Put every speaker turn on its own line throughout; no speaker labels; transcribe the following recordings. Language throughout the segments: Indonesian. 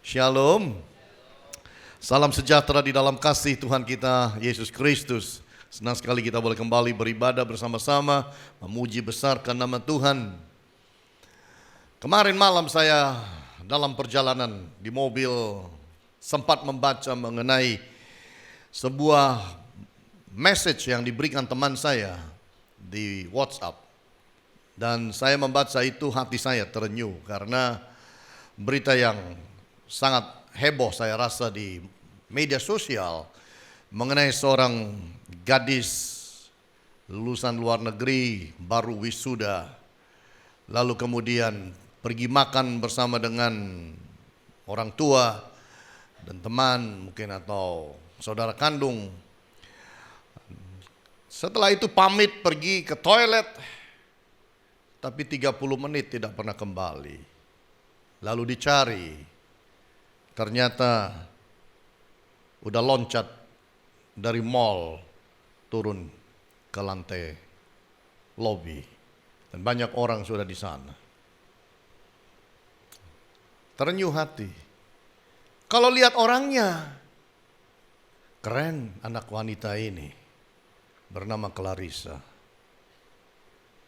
Shalom. Salam sejahtera di dalam kasih Tuhan kita Yesus Kristus. Senang sekali kita boleh kembali beribadah bersama-sama, memuji besarkan nama Tuhan. Kemarin malam saya dalam perjalanan di mobil sempat membaca mengenai sebuah message yang diberikan teman saya di WhatsApp. Dan saya membaca itu, hati saya terenyuh karena berita yang sangat heboh saya rasa di media sosial mengenai seorang gadis lulusan luar negeri baru wisuda, lalu kemudian pergi makan bersama dengan orang tua dan teman mungkin atau saudara kandung. Setelah itu pamit pergi ke toilet, tapi 30 menit tidak pernah kembali. Lalu dicari, ternyata udah loncat dari mall turun ke lantai lobi dan banyak orang sudah di sana. Terenyuh hati. Kalau lihat orangnya, keren anak wanita ini, bernama Clarissa.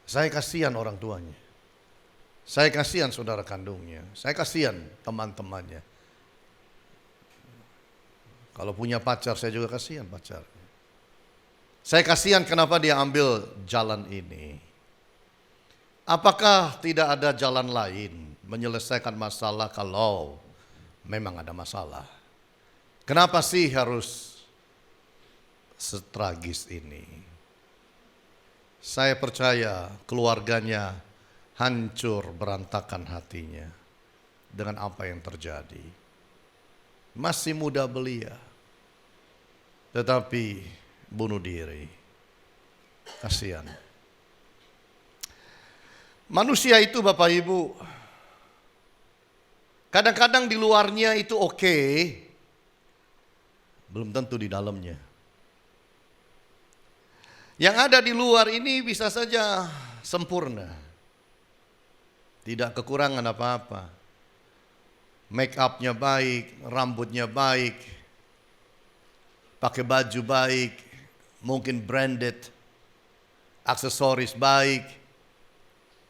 Saya kasihan orang tuanya. Saya kasihan saudara kandungnya. Saya kasihan teman-temannya. Kalau punya pacar, saya juga kasihan pacarnya. Saya kasihan kenapa dia ambil jalan ini. Apakah tidak ada jalan lain menyelesaikan masalah kalau memang ada masalah? Kenapa sih harus setragis ini? Saya percaya keluarganya hancur berantakan hatinya dengan apa yang terjadi. Masih muda belia, tetapi bunuh diri. Kasihan. Manusia itu Bapak Ibu, kadang-kadang di luarnya itu oke, belum tentu di dalamnya. Yang ada di luar ini bisa saja sempurna, tidak kekurangan apa-apa. Make upnya baik, rambutnya baik, pakai baju baik, mungkin branded, aksesoris baik.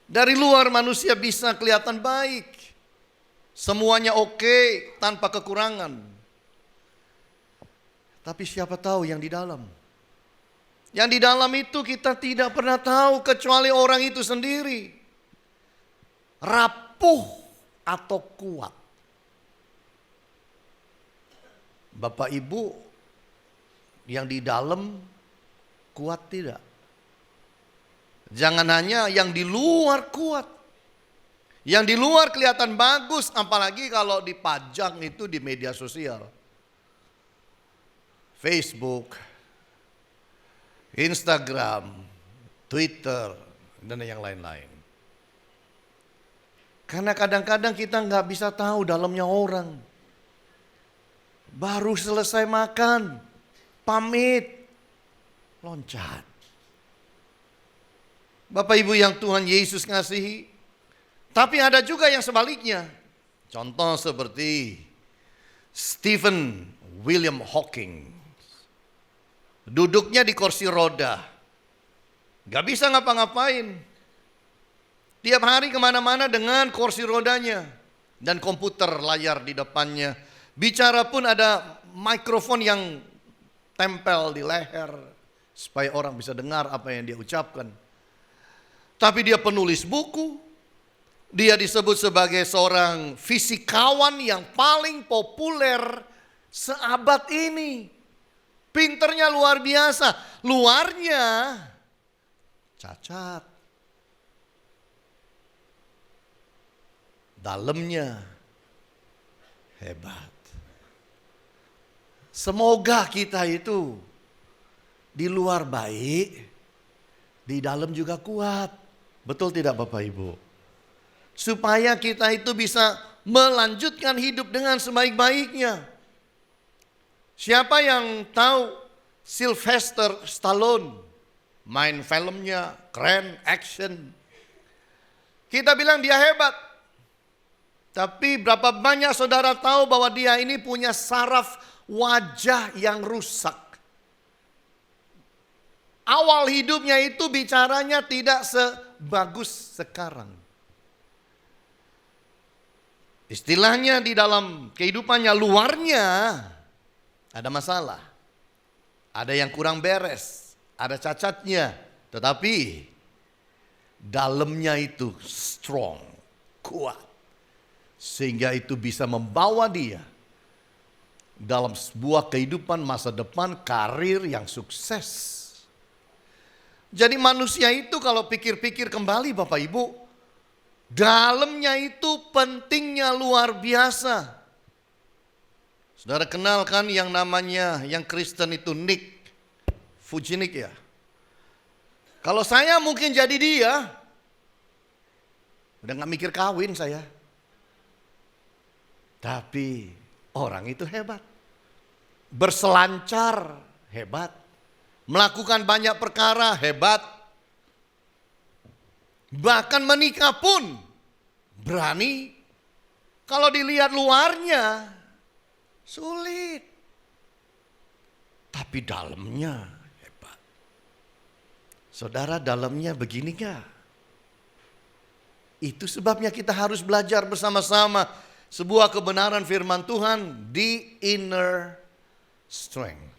Dari luar manusia bisa kelihatan baik, semuanya oke tanpa kekurangan. Tapi siapa tahu yang di dalam? Yang di dalam itu kita tidak pernah tahu kecuali orang itu sendiri. Rapuh atau kuat. Bapak Ibu, yang di dalam kuat tidak? Jangan hanya yang di luar kuat. Yang di luar kelihatan bagus, apalagi kalau dipajang itu di media sosial. Facebook, Instagram, Twitter, dan yang lain-lain. Karena kadang-kadang kita nggak bisa tahu dalamnya orang. Baru selesai makan, pamit, loncat. Bapak Ibu yang Tuhan Yesus ngasihi. Tapi ada juga yang sebaliknya. Contoh seperti Stephen William Hawking. Duduknya di kursi roda. Gak bisa ngapa-ngapain. Tiap hari kemana-mana dengan kursi rodanya. Dan komputer layar di depannya. Bicara pun ada mikrofon yang tempel di leher. Supaya orang bisa dengar apa yang dia ucapkan. Tapi dia penulis buku. Dia disebut sebagai seorang fisikawan yang paling populer seabad ini. Pinternya luar biasa. Luarnya cacat. Dalamnya hebat. Semoga kita itu di luar baik, di dalam juga kuat. Betul tidak Bapak Ibu? Supaya kita itu bisa melanjutkan hidup dengan sebaik-baiknya. Siapa yang tahu Sylvester Stallone? Main filmnya keren, action. Kita bilang dia hebat. Tapi berapa banyak saudara tahu bahwa dia ini punya saraf wajah yang rusak. Awal hidupnya itu bicaranya tidak sebagus sekarang. Istilahnya di dalam kehidupannya luarnya ada masalah. Ada yang kurang beres, ada cacatnya. Tetapi dalamnya itu strong, kuat. Sehingga itu bisa membawa dia dalam sebuah kehidupan masa depan, karir yang sukses. Jadi manusia itu kalau pikir-pikir kembali Bapak Ibu, dalamnya itu pentingnya luar biasa. Saudara kenal kan yang namanya yang Kristen itu Nick Vujicic ya. Kalau saya mungkin jadi dia, udah gak mikir kawin saya. Tapi orang itu hebat. Berselancar hebat. Melakukan banyak perkara hebat. Bahkan menikah pun berani. Kalau dilihat luarnya sulit. Tapi dalamnya hebat. Saudara, dalamnya begini gak? Itu sebabnya kita harus belajar bersama-sama sebuah kebenaran firman Tuhan, the inner strength.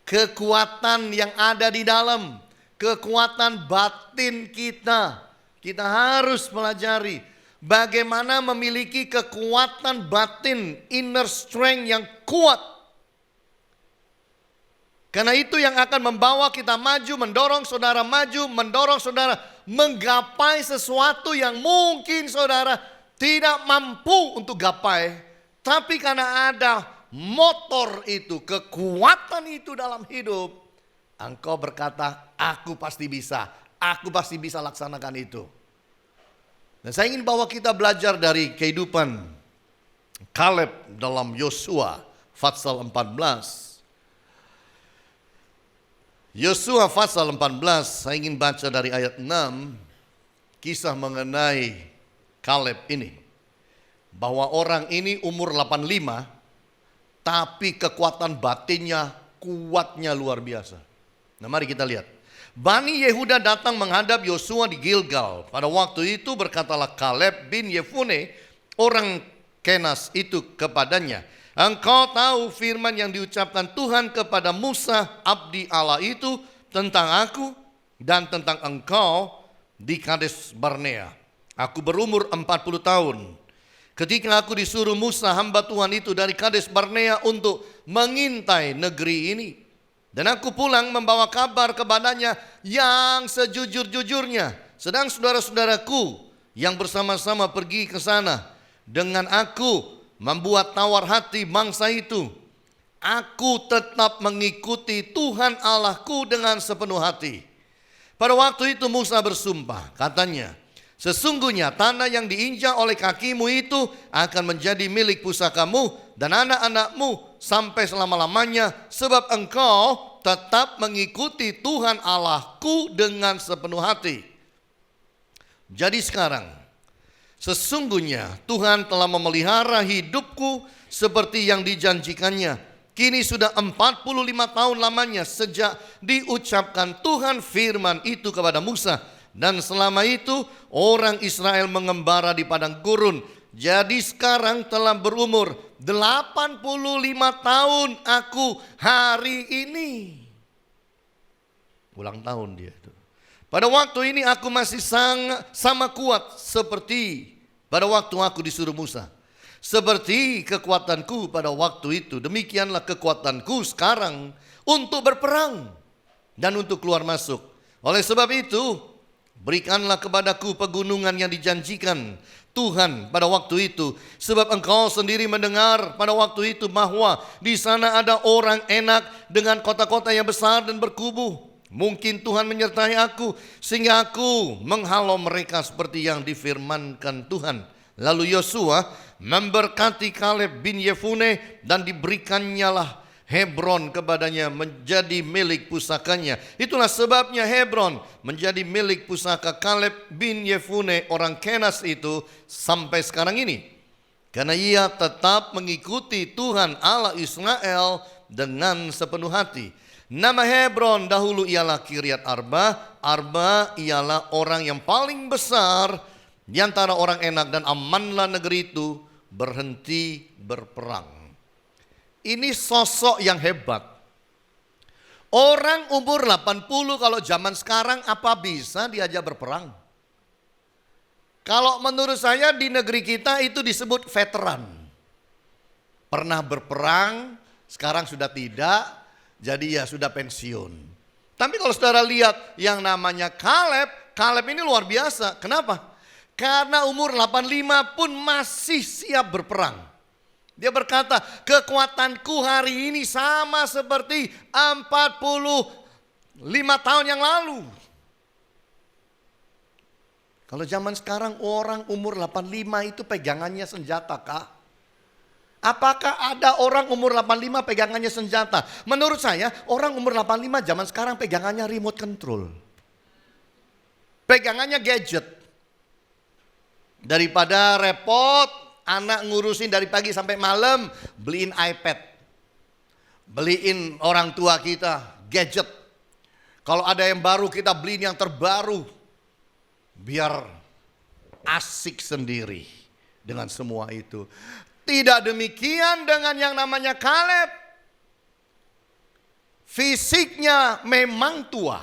Kekuatan yang ada di dalam, kekuatan batin kita. Kita harus pelajari bagaimana memiliki kekuatan batin, inner strength yang kuat. Karena itu yang akan membawa kita maju, mendorong saudara maju, mendorong saudara menggapai sesuatu yang mungkin saudara tidak mampu untuk gapai. Tapi karena ada motor itu, kekuatan itu dalam hidup, engkau berkata, aku pasti bisa laksanakan itu. Dan saya ingin bawa kita belajar dari kehidupan Kaleb dalam Yosua pasal 14. Yosua pasal 14, saya ingin baca dari ayat 6, kisah mengenai Kaleb ini. Bahwa orang ini umur 85, tapi kekuatan batinnya kuatnya luar biasa. Nah mari kita lihat. Bani Yehuda datang menghadap Yosua di Gilgal. Pada waktu itu berkatalah Kaleb bin Yefune, orang Kenas itu kepadanya, engkau tahu firman yang diucapkan Tuhan kepada Musa, abdi Allah itu, tentang aku dan tentang engkau di Kades Barnea. Aku berumur 40 tahun. Ketika aku disuruh Musa hamba Tuhan itu dari Kades Barnea untuk mengintai negeri ini. Dan aku pulang membawa kabar kepadanya yang sejujur-jujurnya. Sedang saudara-saudaraku yang bersama-sama pergi ke sana dengan aku membuat tawar hati bangsa itu. Aku tetap mengikuti Tuhan Allahku dengan sepenuh hati. Pada waktu itu Musa bersumpah, katanya, sesungguhnya tanah yang diinjak oleh kakimu itu akan menjadi milik pusakamu dan anak-anakmu sampai selama-lamanya, sebab engkau tetap mengikuti Tuhan Allahku dengan sepenuh hati. Jadi sekarang, sesungguhnya Tuhan telah memelihara hidupku seperti yang dijanjikannya. Kini sudah 45 tahun lamanya sejak diucapkan Tuhan firman itu kepada Musa. Dan selama itu orang Israel mengembara di padang gurun. Jadi sekarang telah berumur 85 tahun aku hari ini. Ulang tahun dia itu. Pada waktu ini aku masih sama kuat seperti pada waktu aku disuruh Musa. Seperti kekuatanku pada waktu itu, demikianlah kekuatanku sekarang untuk berperang dan untuk keluar masuk. Oleh sebab itu, berikanlah kepadaku pegunungan yang dijanjikan Tuhan pada waktu itu. Sebab engkau sendiri mendengar pada waktu itu bahwa di sana ada orang enak dengan kota-kota yang besar dan berkubu. Mungkin Tuhan menyertai aku sehingga aku menghalau mereka seperti yang difirmankan Tuhan. Lalu Yosua memberkati Kaleb bin Yefune dan diberikannya Hebron kepadanya menjadi milik pusakanya. Itulah sebabnya Hebron menjadi milik pusaka Kaleb bin Yefune orang Kenas itu sampai sekarang ini. Karena ia tetap mengikuti Tuhan Allah Israel dengan sepenuh hati. Nama Hebron dahulu ialah Kiryat Arba. Arba ialah orang yang paling besar di antara orang Enak, dan amanlah negeri itu berhenti berperang. Ini sosok yang hebat. Orang umur 80 kalau zaman sekarang apa bisa diajak berperang? Kalau menurut saya di negeri kita itu disebut veteran. Pernah berperang, sekarang sudah tidak, jadi ya sudah pensiun. Tapi kalau saudara lihat yang namanya Kaleb, Kaleb ini luar biasa. Kenapa? Karena umur 85 pun masih siap berperang. Dia berkata, kekuatanku hari ini sama seperti 45 tahun yang lalu. Kalau zaman sekarang orang umur 85 itu pegangannya senjata, Kak. Apakah ada orang umur 85 pegangannya senjata? Menurut saya orang umur 85 zaman sekarang pegangannya remote control. Pegangannya gadget. Daripada repot anak ngurusin dari pagi sampai malam, beliin iPad. Beliin orang tua kita gadget. Kalau ada yang baru kita beliin yang terbaru. Biar asik sendiri dengan semua itu. Tidak demikian dengan yang namanya Kaleb. Fisiknya memang tua.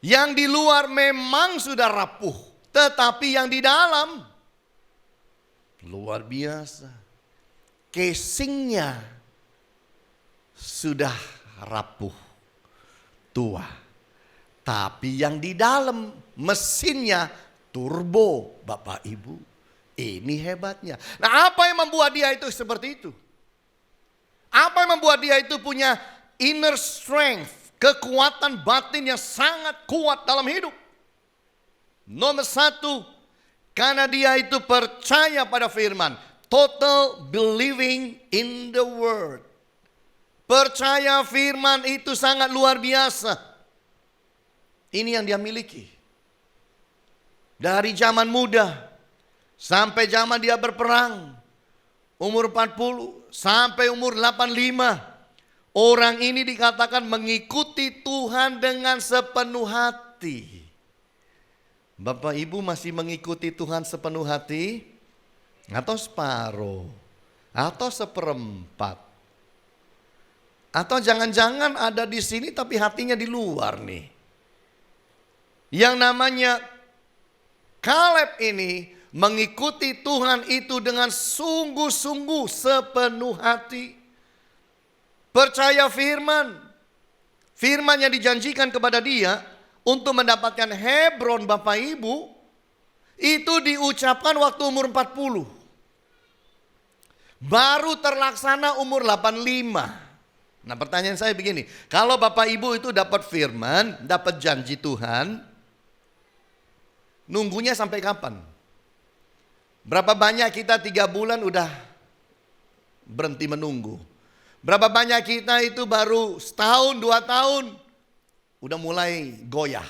Yang di luar memang sudah rapuh. Tetapi yang di dalam luar biasa. Casingnya sudah rapuh, tua. Tapi yang di dalam mesinnya turbo, Bapak Ibu. Ini hebatnya. Nah, apa yang membuat dia itu seperti itu? Apa yang membuat dia itu punya inner strength, kekuatan batin yang sangat kuat dalam hidup? Nomor satu, karena dia itu percaya pada firman. Total believing in the word. Percaya firman itu sangat luar biasa. Ini yang dia miliki. Dari zaman muda sampai zaman dia berperang. Umur 40 sampai umur 85. Orang ini dikatakan mengikuti Tuhan dengan sepenuh hati. Bapak Ibu masih mengikuti Tuhan sepenuh hati? Atau separuh? Atau seperempat? Atau jangan-jangan ada di sini tapi hatinya di luar nih? Yang namanya Kaleb ini mengikuti Tuhan itu dengan sungguh-sungguh sepenuh hati. Percaya firman. Firman yang dijanjikan kepada dia untuk mendapatkan Hebron, Bapak Ibu, itu diucapkan waktu umur 40. Baru terlaksana umur 85. Nah, pertanyaan saya begini, kalau Bapak Ibu itu dapat firman, dapat janji Tuhan, nunggunya sampai kapan? Berapa banyak kita 3 bulan udah berhenti menunggu? Berapa banyak kita itu baru setahun, 2 tahun, udah mulai goyah.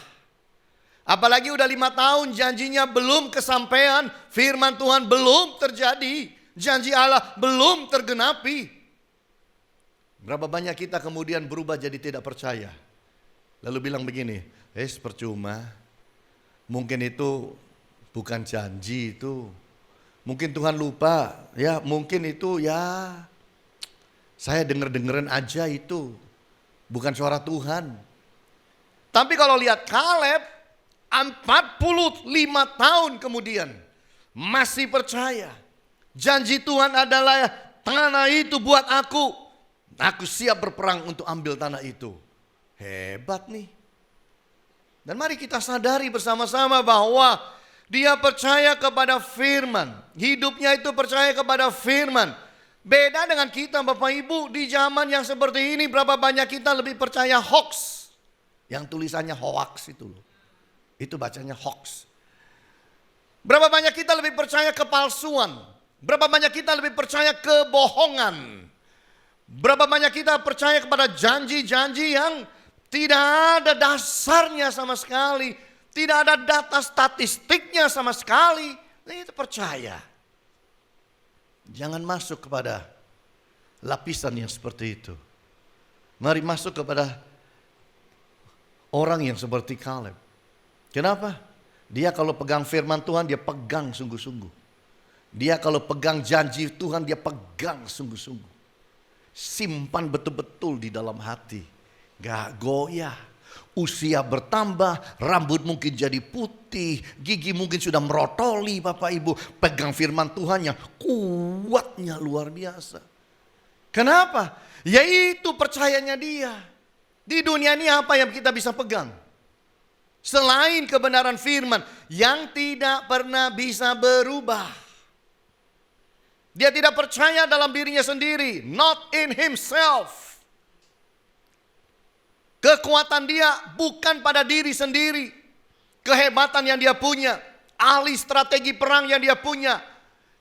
Apalagi udah 5 tahun janjinya belum kesampaian, firman Tuhan belum terjadi, janji Allah belum tergenapi. Berapa banyak kita kemudian berubah jadi tidak percaya. Lalu bilang begini, percuma, mungkin itu bukan janji itu. Mungkin Tuhan lupa, ya mungkin itu ya saya denger-dengeran aja itu, bukan suara Tuhan. Tapi kalau lihat Kaleb, 45 tahun kemudian masih percaya. Janji Tuhan adalah tanah itu buat aku. Aku siap berperang untuk ambil tanah itu. Hebat nih. Dan mari kita sadari bersama-sama bahwa dia percaya kepada firman. Hidupnya itu percaya kepada firman. Beda dengan kita Bapak Ibu, di zaman yang seperti ini berapa banyak kita lebih percaya hoax. Yang tulisannya hoax itu loh. Itu bacanya hoax. Berapa banyak kita lebih percaya kepalsuan. Berapa banyak kita lebih percaya kebohongan. Berapa banyak kita percaya kepada janji-janji yang tidak ada dasarnya sama sekali. Tidak ada data statistiknya sama sekali. Itu percaya. Jangan masuk kepada lapisan yang seperti itu. Mari masuk kepada orang yang seperti Kaleb. Kenapa? Dia kalau pegang firman Tuhan, dia pegang sungguh-sungguh. Dia kalau pegang janji Tuhan, dia pegang sungguh-sungguh. Simpan betul-betul di dalam hati. Gak goyah. Usia bertambah, rambut mungkin jadi putih, gigi mungkin sudah merotoli Bapak Ibu. Pegang firman Tuhan yang kuatnya luar biasa. Kenapa? Yaitu percayanya dia. Di dunia ini apa yang kita bisa pegang? Selain kebenaran firman yang tidak pernah bisa berubah. Dia tidak percaya dalam dirinya sendiri. Not in himself. Kekuatan dia bukan pada diri sendiri. Kehebatan yang dia punya. Ahli strategi perang yang dia punya.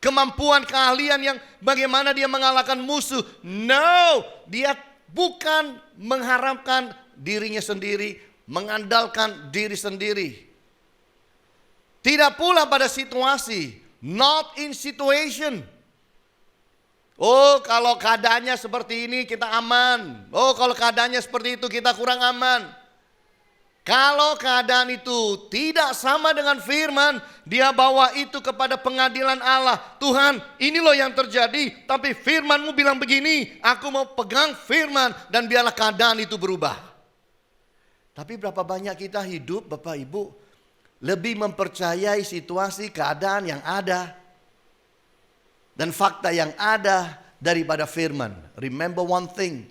Kemampuan, keahlian yang bagaimana dia mengalahkan musuh. No, dia bukan mengharapkan dirinya sendiri. Mengandalkan diri sendiri. Tidak pula pada situasi. Not in situation. Oh, kalau keadaannya seperti ini kita aman. Oh, kalau keadaannya seperti itu kita kurang aman. Kalau keadaan itu tidak sama dengan firman, dia bawa itu kepada pengadilan Allah. Tuhan, ini loh yang terjadi, tapi firman-Mu bilang begini. Aku mau pegang firman dan biarlah keadaan itu berubah. Tapi berapa banyak kita hidup Bapak Ibu lebih mempercayai situasi keadaan yang ada dan fakta yang ada daripada firman. Remember one thing.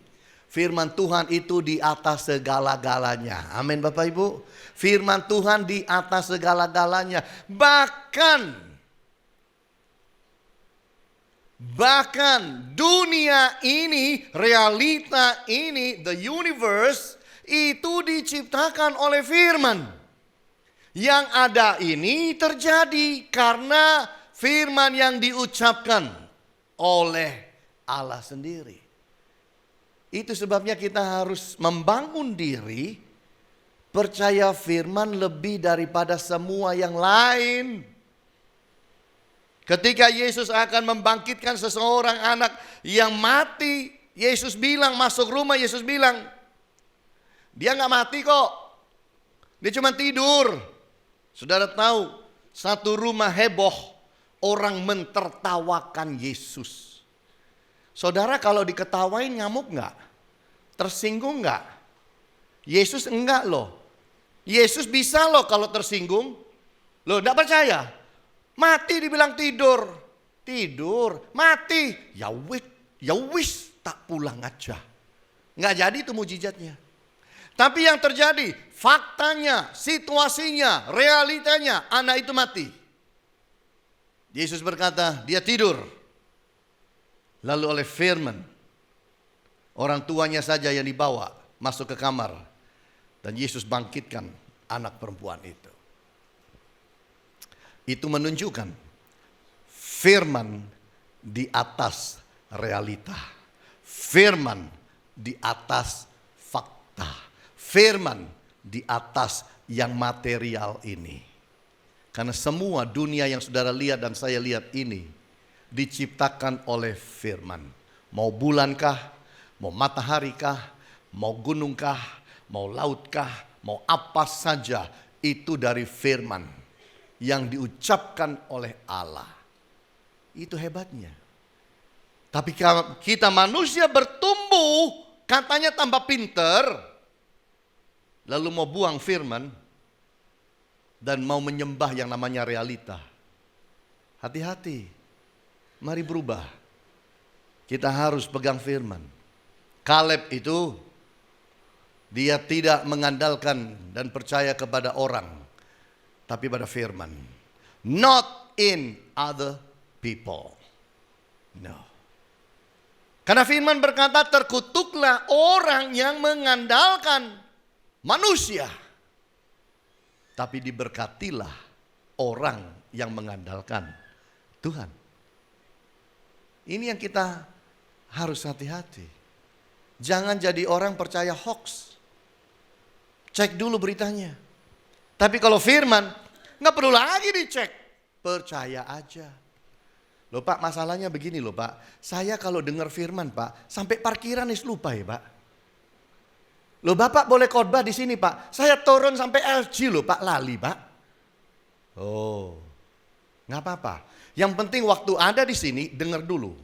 Firman Tuhan itu di atas segala-galanya. Amin Bapak Ibu. Firman Tuhan di atas segala-galanya. Bahkan dunia ini, realita ini, the universe itu diciptakan oleh firman. Yang ada ini terjadi karena firman yang diucapkan oleh Allah sendiri. Itu sebabnya kita harus membangun diri, percaya firman lebih daripada semua yang lain. Ketika Yesus akan membangkitkan seseorang anak yang mati, Yesus bilang, masuk rumah Yesus bilang, dia gak mati kok, dia cuma tidur. Saudara tahu, satu rumah heboh. Orang mentertawakan Yesus. Saudara kalau diketawain ngamuk enggak? Tersinggung enggak? Yesus enggak loh. Yesus bisa loh kalau tersinggung. Loh enggak percaya? Mati dibilang tidur. Tidur, mati. Ya wis tak pulang aja. Enggak jadi itu mujizatnya. Tapi yang terjadi, faktanya, situasinya, realitanya, anak itu mati. Yesus berkata, dia tidur. Lalu oleh firman, orang tuanya saja yang dibawa masuk ke kamar. Dan Yesus bangkitkan anak perempuan itu. Itu menunjukkan firman di atas realita. Firman di atas fakta. Firman di atas yang material ini. Karena semua dunia yang saudara lihat dan saya lihat ini diciptakan oleh firman. Mau bulankah, mau mataharikah, mau gunungkah, mau lautkah, mau apa saja itu dari firman yang diucapkan oleh Allah. Itu hebatnya. Tapi kita manusia bertumbuh, katanya tambah pinter, lalu mau buang firman dan mau menyembah yang namanya realita. Hati-hati. Mari berubah. Kita harus pegang firman. Kaleb itu dia tidak mengandalkan dan percaya kepada orang, tapi pada firman. Not in other people. No. Karena firman berkata, terkutuklah orang yang mengandalkan manusia. Tapi diberkatilah orang yang mengandalkan Tuhan. Ini yang kita harus hati-hati. Jangan jadi orang percaya hoax. Cek dulu beritanya. Tapi kalau firman, nggak perlu lagi dicek. percaya aja. Loh Pak, masalahnya begini loh Pak. Saya kalau dengar firman Pak, sampai parkiran lupa ya Pak. Loh Bapak boleh khotbah di sini Pak. Saya turun sampai LG loh Pak, lali Pak. Oh, nggak apa-apa. Yang penting waktu ada di sini, dengar dulu.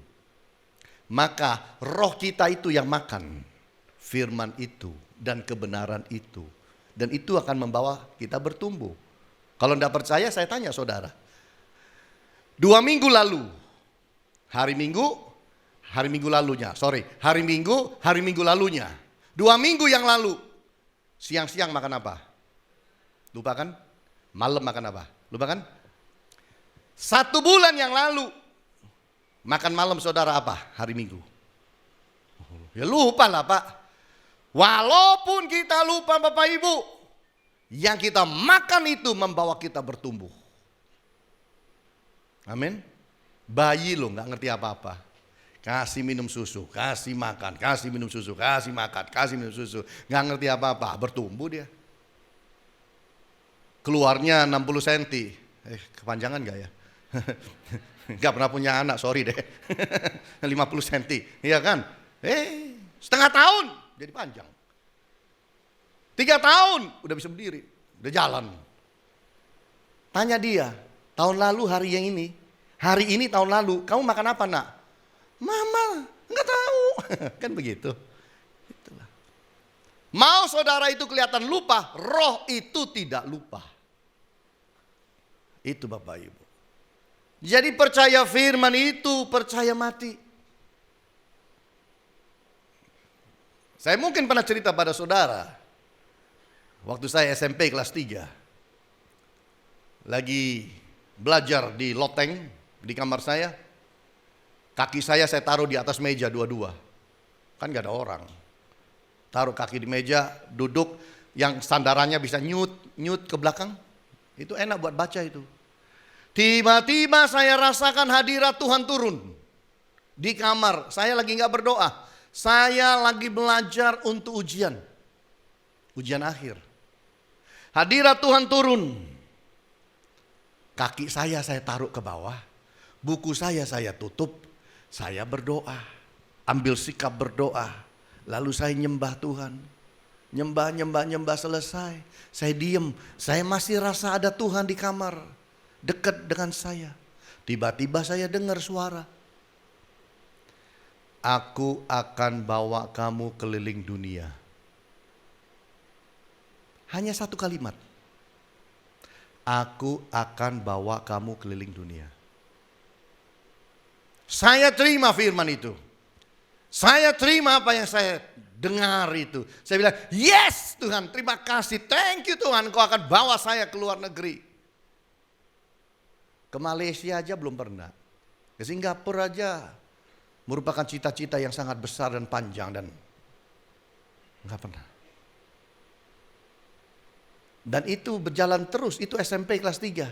Maka roh kita itu yang makan firman itu dan kebenaran itu. Dan itu akan membawa kita bertumbuh. Kalau tidak percaya saya tanya saudara. 2 minggu lalu, hari minggu lalunya. 2 minggu yang lalu, siang-siang makan apa? Lupa kan? Malam makan apa? Lupa kan? 1 bulan yang lalu, makan malam saudara apa? Hari Minggu. Ya lupa lah Pak. Walaupun kita lupa Bapak Ibu, yang kita makan itu membawa kita bertumbuh. Amin. Bayi loh gak ngerti apa-apa. Kasih minum susu, kasih makan, kasih minum susu, kasih makan, kasih minum susu. Gak ngerti apa-apa, bertumbuh dia. Keluarnya 60 cm. Kepanjangan gak ya? Gak pernah punya anak, sorry deh. 50 cm, iya kan? Setengah tahun jadi panjang. 3 tahun udah bisa berdiri, udah jalan. Tanya dia, tahun lalu hari yang ini, hari ini tahun lalu, kamu makan apa nak? Mama, enggak tahu. Kan begitu. Itulah. Mau saudara itu kelihatan lupa, roh itu tidak lupa. Itu Bapak Ibu. Jadi percaya firman itu, percaya mati. Saya mungkin pernah cerita pada saudara. Waktu saya SMP kelas 3. Lagi belajar di loteng di kamar saya. Kaki saya taruh di atas meja dua-dua. Kan gak ada orang. Taruh kaki di meja, duduk. Yang sandarannya bisa nyut ke belakang. Itu enak buat baca itu. Tiba-tiba saya rasakan hadirat Tuhan turun di kamar. Saya lagi gak berdoa. Saya lagi belajar untuk ujian akhir. Hadirat Tuhan turun. Kaki saya taruh ke bawah. Buku saya tutup. Saya berdoa. Ambil sikap berdoa. Lalu saya nyembah Tuhan. Nyembah selesai. Saya diem. Saya masih rasa ada Tuhan di kamar. Dekat dengan saya. Tiba-tiba saya dengar suara. Aku akan bawa kamu keliling dunia. Hanya satu kalimat. Aku akan bawa kamu keliling dunia. Saya terima firman itu. Saya terima apa yang saya dengar itu. Saya bilang, yes Tuhan, terima kasih. Thank you Tuhan, Kau akan bawa saya ke luar negeri. Ke Malaysia aja belum pernah. Ke Singapura aja merupakan cita-cita yang sangat besar dan panjang dan enggak pernah. Dan itu berjalan terus, itu SMP kelas 3.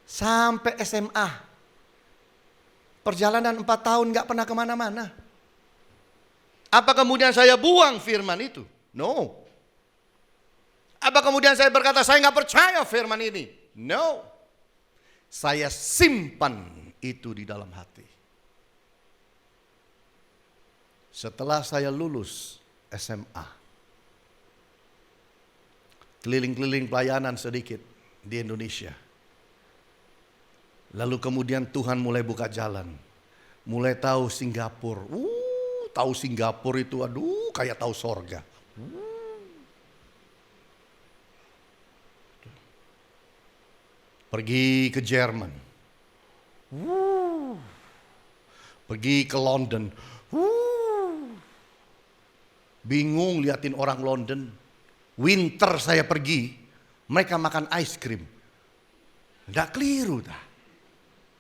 Sampai SMA. Perjalanan 4 tahun enggak pernah kemana-mana. Apa kemudian saya buang firman itu? No. Apa kemudian saya berkata saya enggak percaya firman ini? No. Saya simpan itu di dalam hati. Setelah saya lulus SMA, keliling-keliling pelayanan sedikit di Indonesia. Lalu kemudian Tuhan mulai buka jalan. Mulai tahu Singapura. Tahu Singapura itu aduh kayak tahu sorga. Pergi ke Jerman. Pergi ke London. Bingung liatin orang London. Winter saya pergi, mereka makan ice cream. Nggak keliru dah.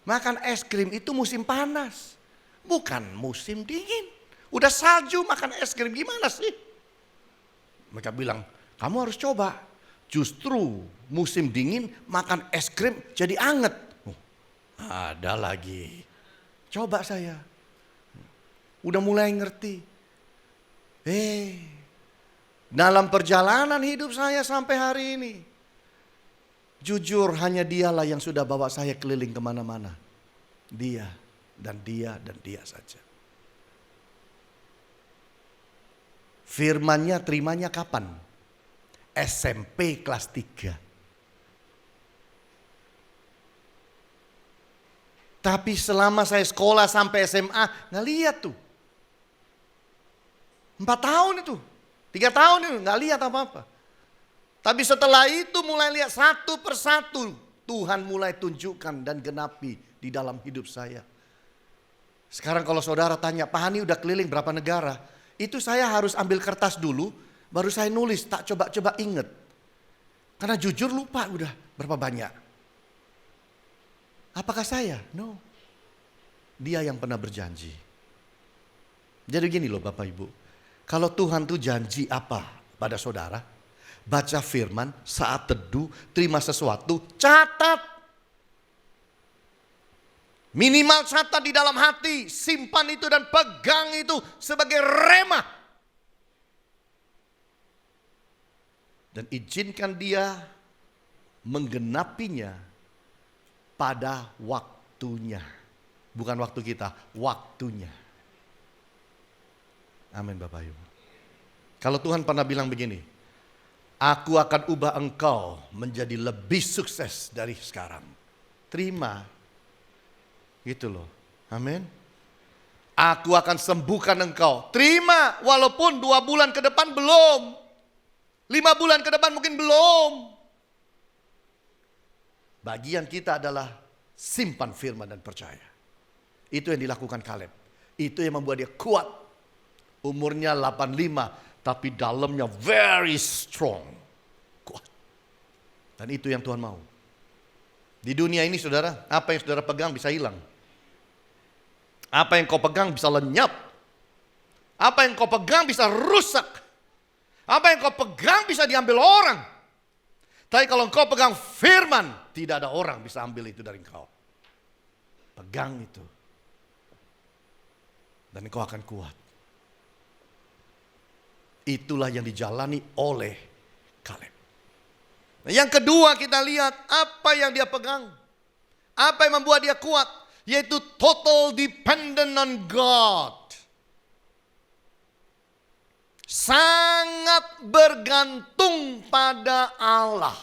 Makan es krim itu musim panas, bukan musim dingin. Udah salju makan es krim gimana sih? Mereka bilang, kamu harus coba. Justru musim dingin makan es krim jadi anget. Ada lagi. Coba saya. Udah mulai ngerti. Dalam perjalanan hidup saya sampai hari ini. Jujur hanya dialah yang sudah bawa saya keliling kemana-mana. Dia dan dia dan dia saja. Firman-Nya terimanya kapan? SMP kelas 3. Tapi selama saya sekolah sampai SMA, nggak lihat tuh. 4 tahun itu, 3 tahun itu nggak lihat apa-apa. Tapi setelah itu mulai lihat satu persatu, Tuhan mulai tunjukkan dan genapi di dalam hidup saya. Sekarang kalau saudara tanya, Pak Hani udah keliling berapa negara? Itu saya harus ambil kertas dulu, baru saya nulis, tak coba-coba inget. Karena jujur lupa udah berapa banyak. Apakah saya? No. Dia yang pernah berjanji. Jadi gini loh Bapak Ibu. Kalau Tuhan tuh janji apa pada saudara? Baca firman, saat teduh, terima sesuatu, catat. Minimal catat di dalam hati, simpan itu dan pegang itu sebagai rema. Dan izinkan dia menggenapinya pada waktunya. Bukan waktu kita, waktunya. Amin Bapak Ibu. Kalau Tuhan pernah bilang begini, aku akan ubah engkau menjadi lebih sukses dari sekarang. Terima. Gitu loh. Amin. Aku akan sembuhkan engkau. Terima walaupun 2 bulan ke depan belum. 5 bulan ke depan mungkin belum. Bagian kita adalah simpan firman dan percaya. Itu yang dilakukan Kaleb. Itu yang membuat dia kuat. Umurnya 85 tapi dalamnya very strong. Kuat. Dan itu yang Tuhan mau. Di dunia ini saudara, apa yang saudara pegang bisa hilang. Apa yang kau pegang bisa lenyap. Apa yang kau pegang bisa rusak. Apa yang kau pegang bisa diambil orang. Tapi kalau engkau pegang firman, tidak ada orang bisa ambil itu dari engkau. Pegang itu. Dan engkau akan kuat. Itulah yang dijalani oleh Kaleb. Nah, yang kedua kita lihat apa yang dia pegang. Apa yang membuat dia kuat. Yaitu total dependent on God. Sangat bergantung pada Allah.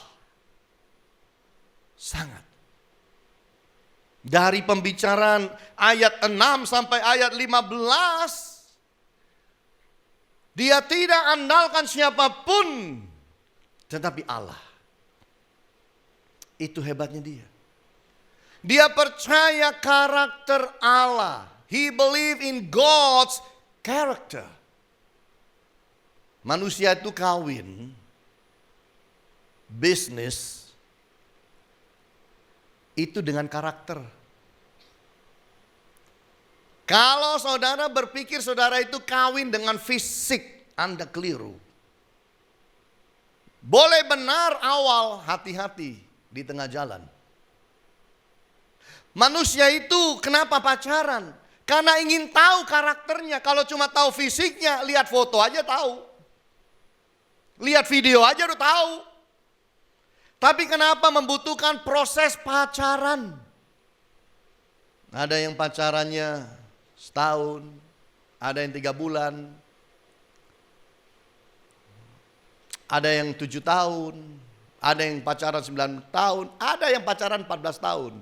Sangat. Dari pembicaraan ayat 6 sampai ayat 15. Dia tidak andalkan siapapun. Tetapi Allah. Itu hebatnya dia. Dia percaya karakter Allah. He believe in God's character. Manusia itu kawin, bisnis, itu dengan karakter. Kalau saudara berpikir saudara itu kawin dengan fisik, Anda keliru. Boleh benar awal, hati-hati di tengah jalan. Manusia itu kenapa pacaran? Karena ingin tahu karakternya. Kalau cuma tahu fisiknya, lihat foto aja tahu. Lihat video aja udah tahu. Tapi kenapa membutuhkan proses pacaran? Ada yang pacarannya setahun, ada yang 3 bulan, ada yang 7 tahun, ada yang pacaran 9 tahun, ada yang pacaran 14 tahun.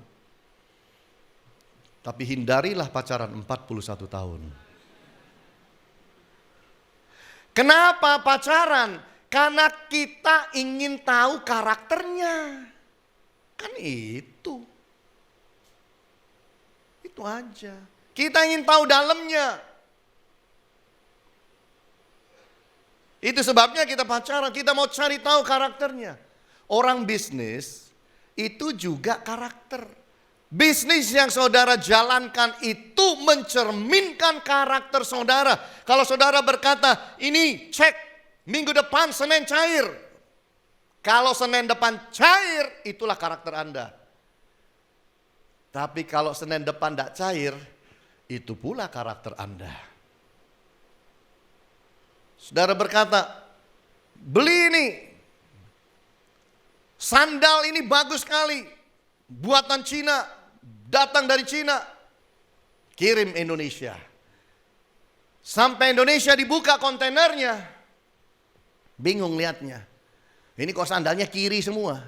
Tapi hindarilah pacaran 41 tahun. Kenapa pacaran? Karena kita ingin tahu karakternya. Kan itu. Itu aja. Kita ingin tahu dalamnya. Itu sebabnya kita pacaran. Kita mau cari tahu karakternya. Orang bisnis itu juga karakter. Bisnis yang saudara jalankan itu mencerminkan karakter saudara. Kalau saudara berkata, ini cek minggu depan Senin cair. Kalau Senin depan cair, itulah karakter Anda. Tapi kalau Senin depan tidak cair, itu pula karakter Anda. Saudara berkata, beli ini. Sandal ini bagus sekali. Buatan Cina, datang dari Cina. Kirim Indonesia. Sampai Indonesia dibuka kontainernya. Bingung lihatnya. Ini kok sandalnya kiri semua.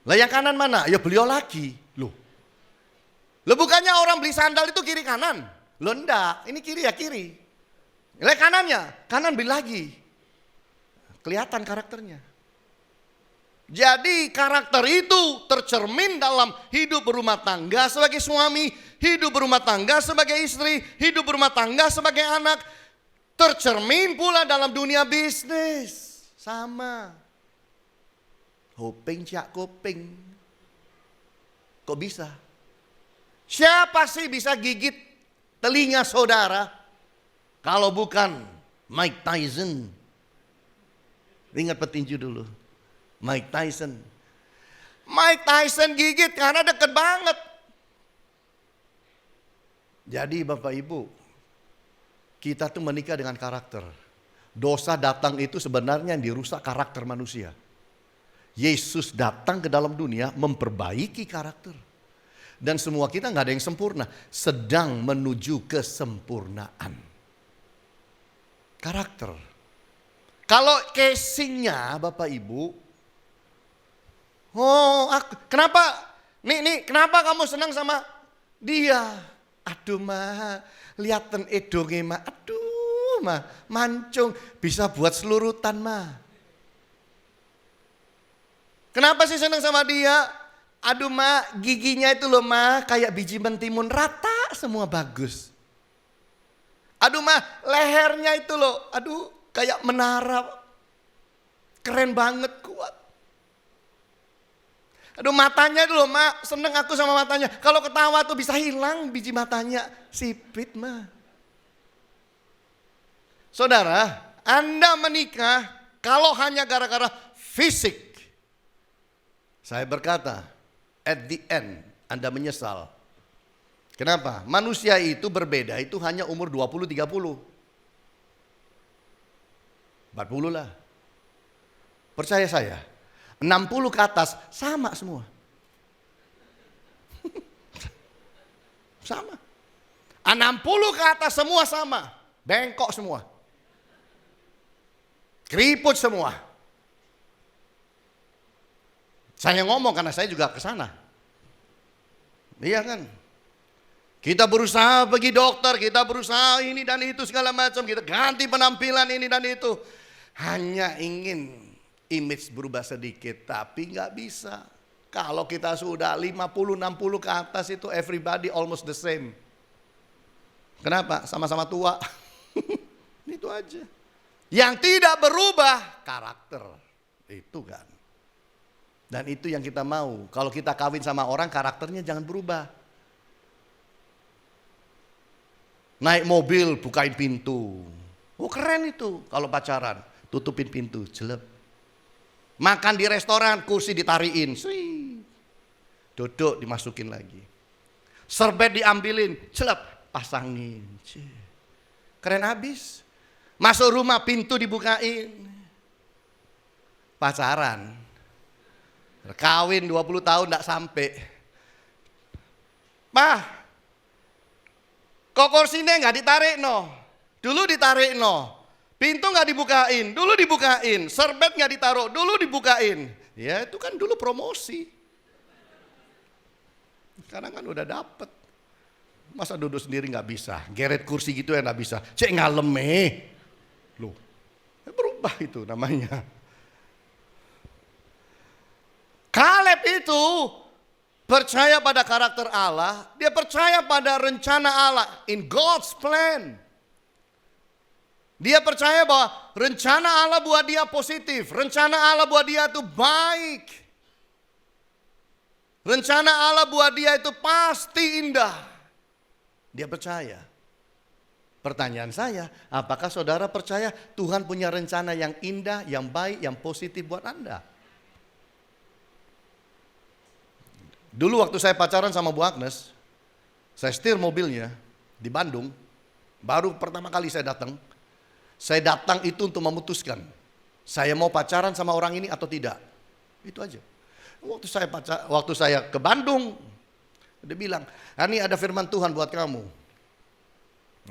Lah yang kanan mana? Ya beliau lagi. Loh bukannya orang beli sandal itu kiri kanan? Loh enggak, ini kiri ya kiri. Lah kanannya, kanan beli lagi. Kelihatan karakternya. Jadi karakter itu tercermin dalam hidup berumah tangga sebagai suami, hidup berumah tangga sebagai istri, hidup berumah tangga sebagai anak. Tercermin pula dalam dunia bisnis. Sama. Hoping cak koping. Kok bisa? Siapa sih bisa gigit telinga saudara? Kalau bukan Mike Tyson. Ingat petinju dulu. Mike Tyson. Mike Tyson gigit karena deket banget. Jadi Bapak Ibu, kita tuh menikah dengan karakter. Dosa datang itu sebenarnya yang dirusak karakter manusia. Yesus datang ke dalam dunia memperbaiki karakter. Dan semua kita gak ada yang sempurna. Sedang menuju kesempurnaan. Karakter. Kalau casingnya Bapak Ibu, kenapa? Kenapa kamu senang sama dia? Aduh mah, liaten edonge mah. Aduh mah, mancung bisa buat selurutan mah. Kenapa sih senang sama dia? Aduh mah, giginya itu loh mah kayak biji mentimun rata semua bagus. Aduh mah, lehernya itu loh, aduh kayak menara. Keren banget, kuat. Aduh matanya dulu mak, seneng aku sama matanya. Kalau ketawa tuh bisa hilang biji matanya. Sipit mah. Saudara, Anda menikah kalau hanya gara-gara fisik. Saya berkata, at the end Anda menyesal. Kenapa? Manusia itu berbeda, itu hanya umur 20-30. 40 lah. Percaya saya. 60 ke atas sama semua. Sama. 60 ke atas semua sama. Bengkok semua. Keriput semua. Saya ngomong karena saya juga ke sana. Iya kan? Kita berusaha pergi dokter, kita berusaha ini dan itu segala macam. Kita ganti penampilan ini dan itu. Hanya ingin image berubah sedikit, tapi nggak bisa. Kalau kita sudah 50-60 ke atas itu everybody almost the same. Kenapa? Sama-sama tua. Itu aja. Yang tidak berubah karakter. Itu kan. Dan itu yang kita mau. Kalau kita kawin sama orang karakternya jangan berubah. Naik mobil bukain pintu. Oh keren itu kalau pacaran. Tutupin pintu, jelek. Makan di restoran, kursi ditariin. Duduk dimasukin lagi. Serbet diambilin, celep, pasangin. Keren habis. Masuk rumah pintu dibukain. Pacaran. Kawin 20 tahun enggak sampai. Mah, kok kursinya enggak ditarik no? Dulu ditarik no. Pintu nggak dibukain, dulu dibukain. Serbet nggak ditaruh, dulu dibukain. Ya itu kan dulu promosi. Sekarang kan udah dapet. Masa duduk sendiri nggak bisa, geret kursi gitu ya nggak bisa. Cek ngaleme, loh, berubah itu namanya. Kaleb itu percaya pada karakter Allah, dia percaya pada rencana Allah, in God's plan. Dia percaya bahwa rencana Allah buat dia positif. Rencana Allah buat dia itu baik. Rencana Allah buat dia itu pasti indah. Dia percaya. Pertanyaan saya, apakah saudara percaya Tuhan punya rencana yang indah, yang baik, yang positif buat Anda? Dulu waktu saya pacaran sama Bu Agnes, saya setir mobilnya di Bandung. Baru pertama kali saya datang. Saya datang itu untuk memutuskan. Saya mau pacaran sama orang ini atau tidak. Itu aja. Waktu saya ke Bandung, dia bilang, ini ada firman Tuhan buat kamu.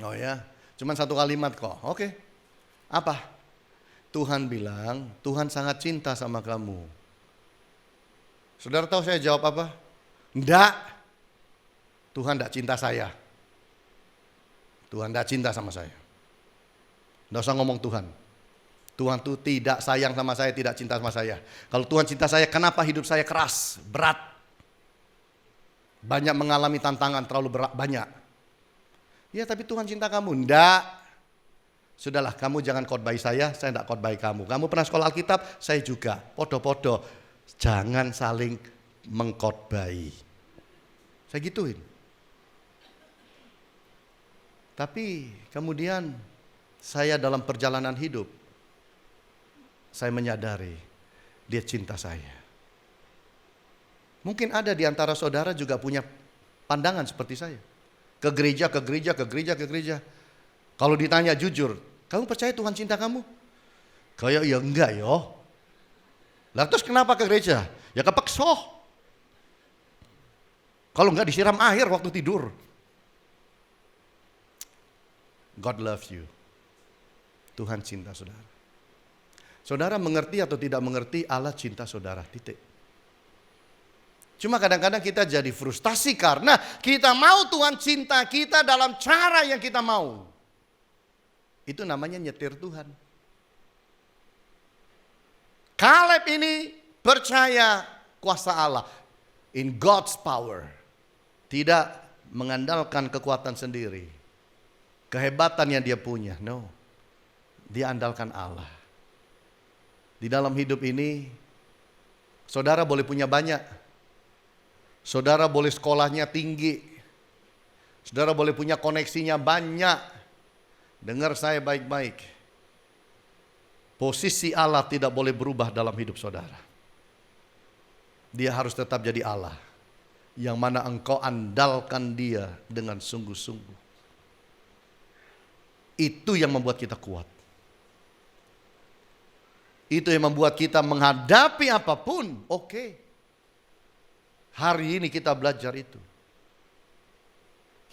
Oh ya, cuman satu kalimat kok. Oke, apa? Tuhan bilang, Tuhan sangat cinta sama kamu. Saudara tahu saya jawab apa? Enggak, Tuhan enggak cinta saya. Tuhan enggak cinta sama saya. Enggak usah ngomong Tuhan. Tuhan tuh tidak sayang sama saya, tidak cinta sama saya. Kalau Tuhan cinta saya, kenapa hidup saya keras, berat? Banyak mengalami tantangan, terlalu berat, banyak. Ya tapi Tuhan cinta kamu. Enggak. Sudahlah, kamu jangan khotbahi saya enggak khotbahi kamu. Kamu pernah sekolah Alkitab, saya juga. Podo-podo. Jangan saling mengkhotbahi. Saya gituin. Tapi kemudian saya dalam perjalanan hidup, saya menyadari dia cinta saya. Mungkin ada di antara saudara juga punya pandangan seperti saya. Ke gereja. Kalau ditanya jujur, kamu percaya Tuhan cinta kamu? Kayak ya enggak yo. Lah terus kenapa ke gereja? Ya kepeksa. Kalau enggak disiram air waktu tidur. God loves you. Tuhan cinta saudara. Saudara mengerti atau tidak mengerti, Allah cinta saudara, titik. Cuma kadang-kadang kita jadi frustasi karena kita mau Tuhan cinta kita dalam cara yang kita mau. Itu namanya nyetir Tuhan. Kaleb ini percaya kuasa Allah, in God's power. Tidak mengandalkan kekuatan sendiri, kehebatan yang dia punya. No, dia andalkan Allah. Di dalam hidup ini, saudara boleh punya banyak. Saudara boleh sekolahnya tinggi. Saudara boleh punya koneksinya banyak. Dengar saya baik-baik. Posisi Allah tidak boleh berubah dalam hidup saudara. Dia harus tetap jadi Allah. Yang mana engkau andalkan dia dengan sungguh-sungguh. Itu yang membuat kita kuat. Itu yang membuat kita menghadapi apapun. Oke. Hari ini kita belajar itu.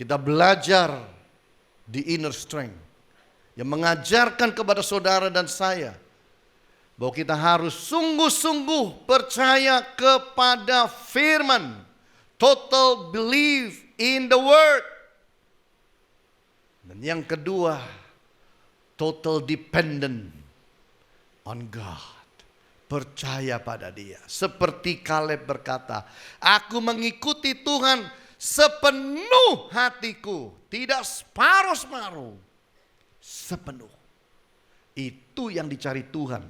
Kita belajar di inner strength. Yang mengajarkan kepada saudara dan saya. Bahwa kita harus sungguh-sungguh percaya kepada firman. Total belief in the word. Dan yang kedua, total dependent on God. Percaya pada dia. Seperti Kaleb berkata, aku mengikuti Tuhan sepenuh hatiku. Tidak separuh-separuh. Sepenuh. Itu yang dicari Tuhan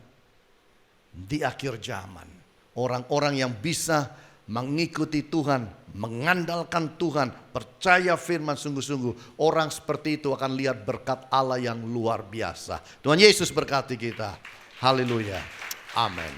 di akhir zaman. Orang-orang yang bisa mengikuti Tuhan, mengandalkan Tuhan, percaya firman sungguh-sungguh. Orang seperti itu akan lihat berkat Allah yang luar biasa. Tuhan Yesus berkati kita. Haleluya. Amin.